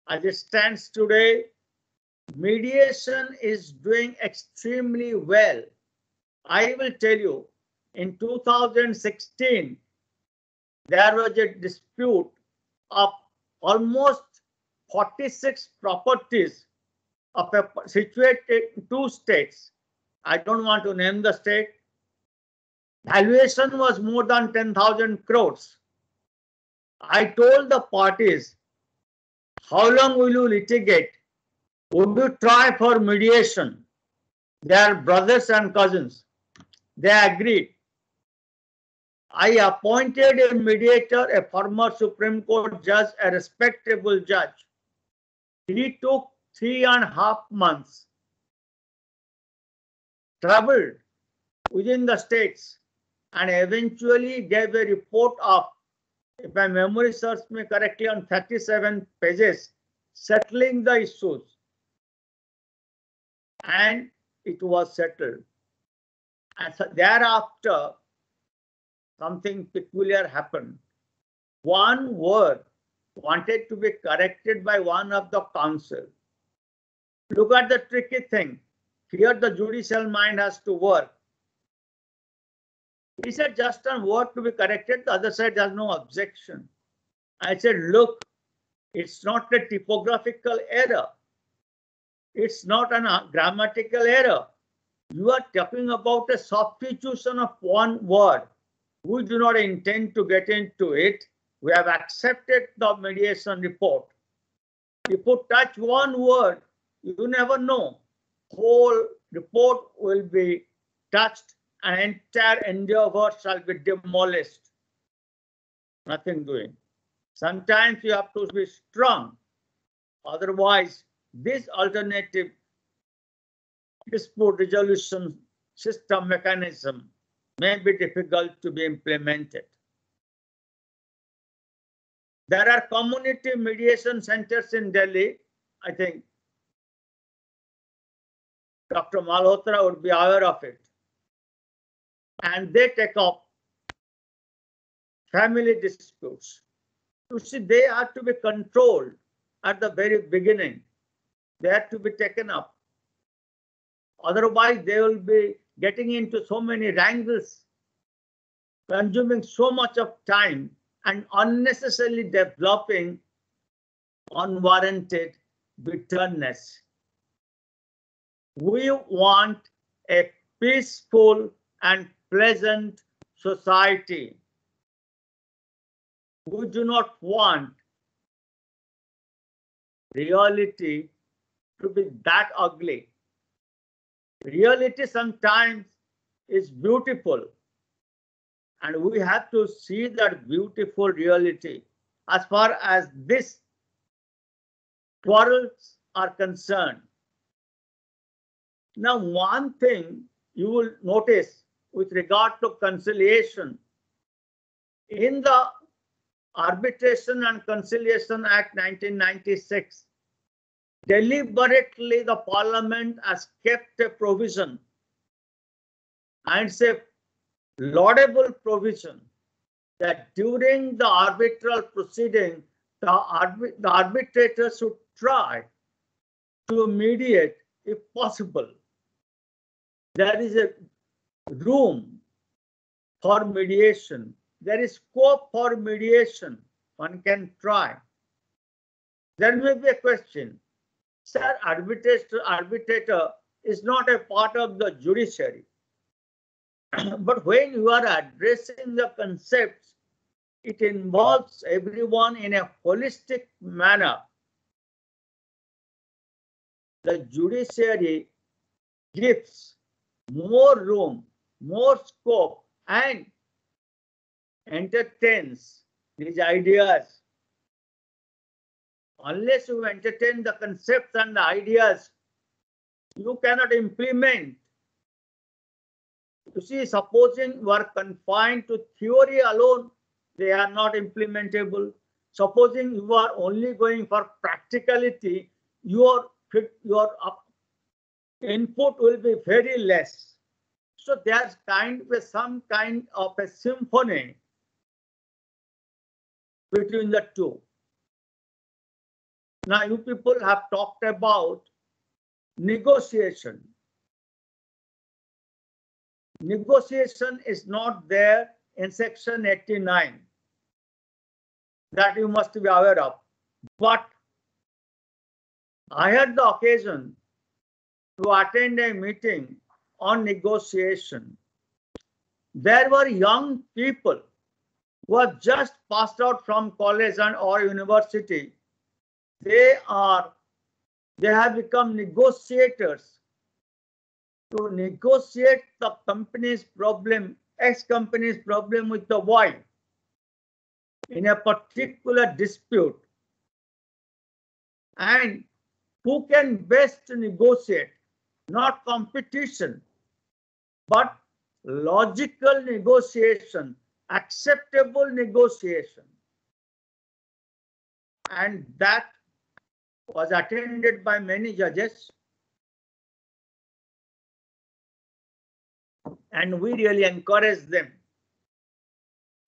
as it stands today, mediation is doing extremely well. I will tell you, in 2016, there was a dispute of almost 46 properties situated in 2 states. I don't want to name the state. Valuation was more than 10,000 crores. I told the parties, how long will you litigate? Would you try for mediation? They are brothers and cousins. They agreed. I appointed a mediator, a former Supreme Court judge, a respectable judge. He took 3.5 months, traveled within the states, and eventually gave a report of, if my memory serves me correctly, on 37 pages, settling the issues. And it was settled. And so thereafter, something peculiar happened. One word wanted to be corrected by one of the counsel. Look at the tricky thing. Here the judicial mind has to work. He said, just one word to be corrected, the other side has no objection. I said, look, it's not a typographical error. It's not a grammatical error. You are talking about a substitution of one word. We do not intend to get into it. We have accepted the mediation report. If you touch one word, you never know. Whole report will be touched and entire endeavor shall be demolished. Nothing doing. Sometimes you have to be strong. Otherwise, this alternative dispute resolution system mechanism may be difficult to be implemented. There are community mediation centers in Delhi. I think Dr. Malhotra would be aware of it. And they take up family disputes. You see, they are to be controlled at the very beginning. They have to be taken up. Otherwise, they will be getting into so many wrangles, consuming so much of time and unnecessarily developing unwarranted bitterness. We want a peaceful and pleasant society. We do not want reality to be that ugly. Reality sometimes is beautiful, and we have to see that beautiful reality. As far as this quarrels are concerned. Now, one thing you will notice with regard to conciliation, in the Arbitration and Conciliation Act 1996, deliberately the Parliament has kept a provision, and it's a laudable provision, that during the arbitral proceeding, the arbitrator should try to mediate if possible. There is a room for mediation. There is scope for mediation. One can try. There may be a question. Sir, arbitrator is not a part of the judiciary. But when you are addressing the concepts, it involves everyone in a holistic manner. The judiciary gives more room, more scope, and entertains these ideas. Unless you entertain the concepts and the ideas, you cannot implement. You see, supposing you are confined to theory alone, they are not implementable. Supposing you are only going for practicality, your input will be very less. So there's some kind of a symphony between the two. Now, you people have talked about negotiation. Negotiation is not there in section 89. That you must be aware of. But I had the occasion to attend a meeting on negotiation. There were young people who have just passed out from college and or university. They have become negotiators to negotiate the company's problem, ex-company's problem with the wife in a particular dispute. And who can best negotiate? Not competition, but logical negotiation, acceptable negotiation. And that was attended by many judges. And we really encourage them.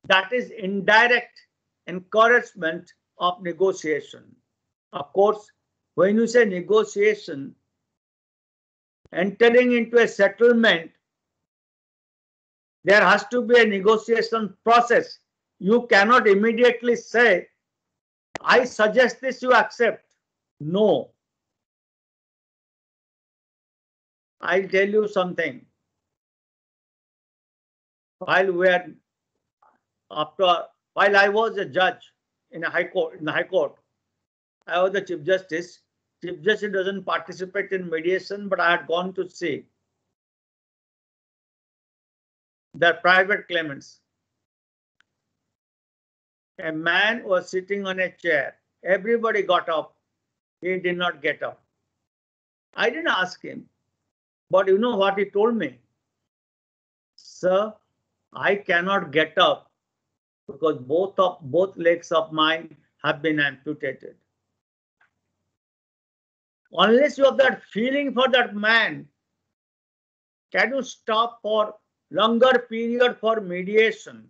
That is indirect encouragement of negotiation. Of course, when you say negotiation, entering into a settlement, there has to be a negotiation process. You cannot immediately say, I suggest this, you accept. No. I'll tell you something. While I was a judge in the High Court, I was the Chief Justice. Chief Justice doesn't participate in mediation, but I had gone to see their private claimants. A man was sitting on a chair. Everybody got up. He did not get up. I didn't ask him, but you know what he told me? Sir, I cannot get up because both legs of mine have been amputated. Unless you have that feeling for that man, can you stop for longer period for mediation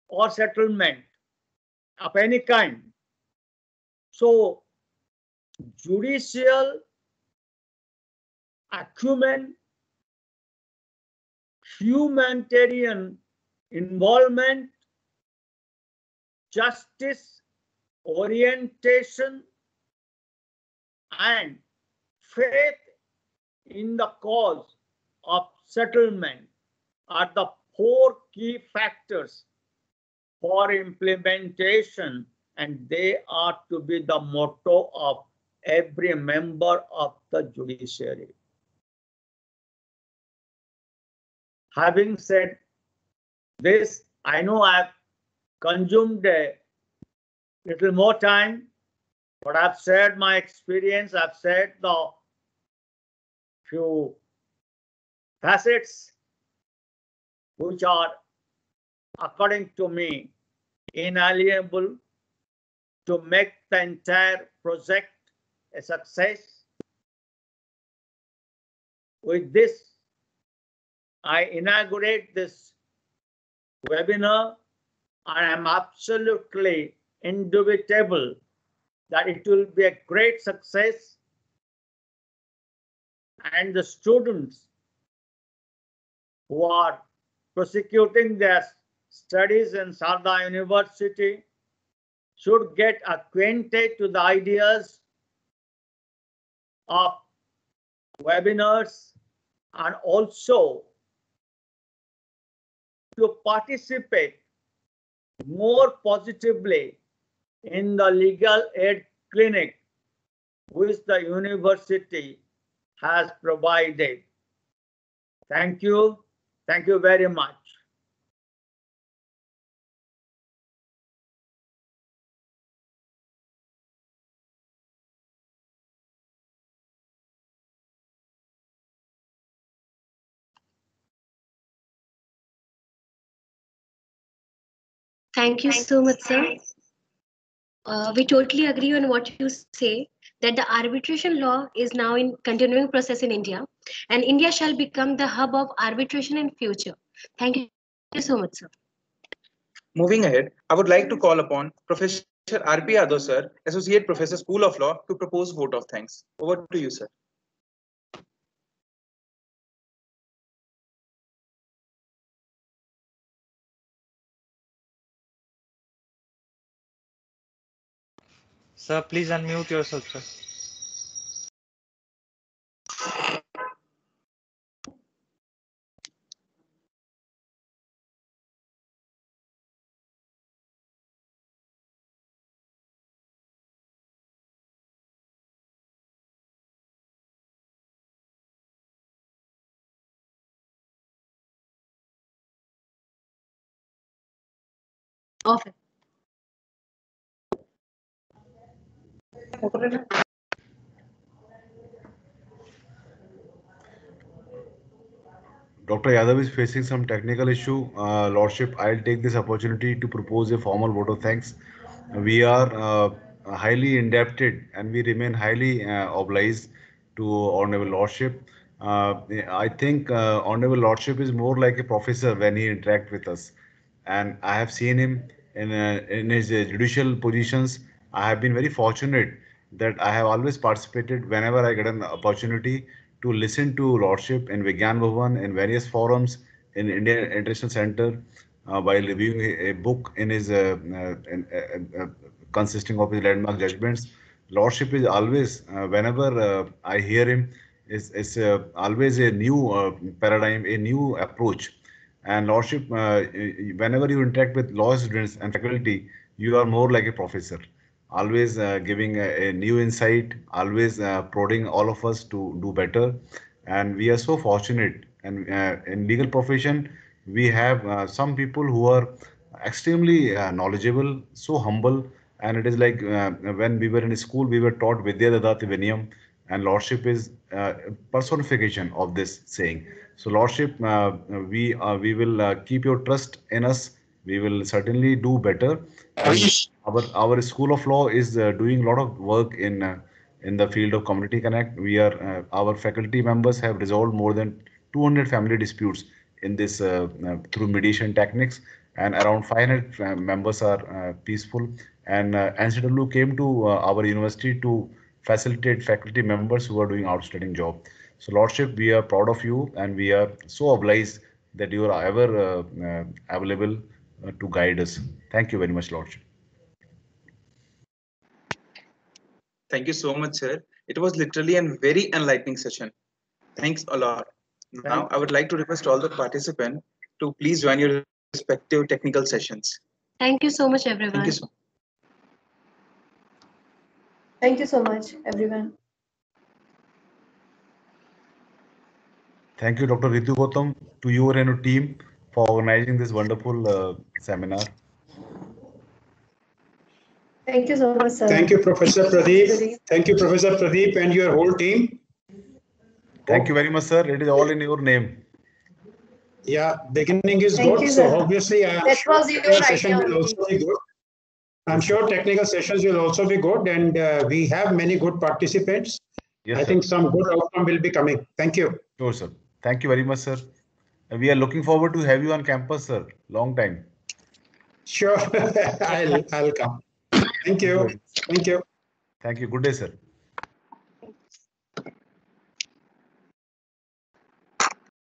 or settlement of any kind? So judicial acumen, humanitarian involvement, justice orientation, and faith in the cause of settlement are the four key factors for implementation, and they are to be the motto of every member of the judiciary. Having said this, I know I've consumed a little more time, but I've shared my experience, I've shared the few facets which are, according to me, inalienable to make the entire project a success. With this, I inaugurate this webinar. I am absolutely indubitable that it will be a great success, and the students who are prosecuting their studies in Sarda University should get acquainted to the ideas of webinars and also to participate more positively in the legal aid clinic which the university has provided. Thank you. Thank you very much. Thank you so much, sir. We totally agree on what you say, that the arbitration law is now in continuing process in India, and India shall become the hub of arbitration in future. Thank you so much, sir. Moving ahead, I would like to call upon Professor R.P. Yadav, sir, Associate Professor, School of Law, to propose vote of thanks. Over to you, sir. Sir, please unmute yourself, sir. Offer. Dr. Yadav is facing some technical issue. Lordship, I'll take this opportunity to propose a formal vote of thanks. We are highly indebted and we remain highly obliged to Honorable Lordship. I think Honorable Lordship is more like a professor when he interacts with us. And I have seen him in his judicial positions. I have been very fortunate that I have always participated whenever I get an opportunity to listen to Lordship in Vigyan Bhavan, in various forums, in Indian International Center, while reviewing a book in his consisting of his landmark judgments. Lordship is always, whenever I hear him, is always a new paradigm, a new approach. And Lordship, whenever you interact with law students and faculty, you are more like a professor, always giving a new insight, always prodding all of us to do better. And we are so fortunate. And in legal profession, we have some people who are extremely knowledgeable, so humble. And it is like when we were in school, we were taught Vidya Dadati Vinayam, and Lordship is personification of this saying. So Lordship, we will keep your trust in us. We will certainly do better. And our School of Law is doing a lot of work in the field of community connect. We are our faculty members have resolved more than 200 family disputes in this through mediation techniques, and around 500 members are peaceful. And NCW came to our university to facilitate faculty members who are doing outstanding job. So Lordship, we are proud of you, and we are so obliged that you are ever available to guide us. Thank you very much, Lordship. Thank you so much, sir. It was literally a very enlightening session. Thanks a lot. Now, I would like to request all the participants to please join your respective technical sessions. Thank you so much, everyone. Thank you so much. Thank you so much, everyone. Thank you, Dr. Ritu Gautam, to you and your team for organizing this wonderful seminar. Thank you so much, sir. Thank you, Professor Pradeep. Thank you, Professor Pradeep, and your whole team. Thank you very much, sir. It is all in your name. Yeah, beginning is Thank good. you, So sir. obviously, I am That sure was your technical session idea will only. also be good. I'm sure technical sessions will also be good, and we have many good participants. Yes, I sir. think some good outcome will be coming. Thank you. Sure, sir. Thank you very much, sir. We are looking forward to have you on campus, sir. Long time. Sure, I'll come. Thank you. Thank you. Thank you. Good day, sir.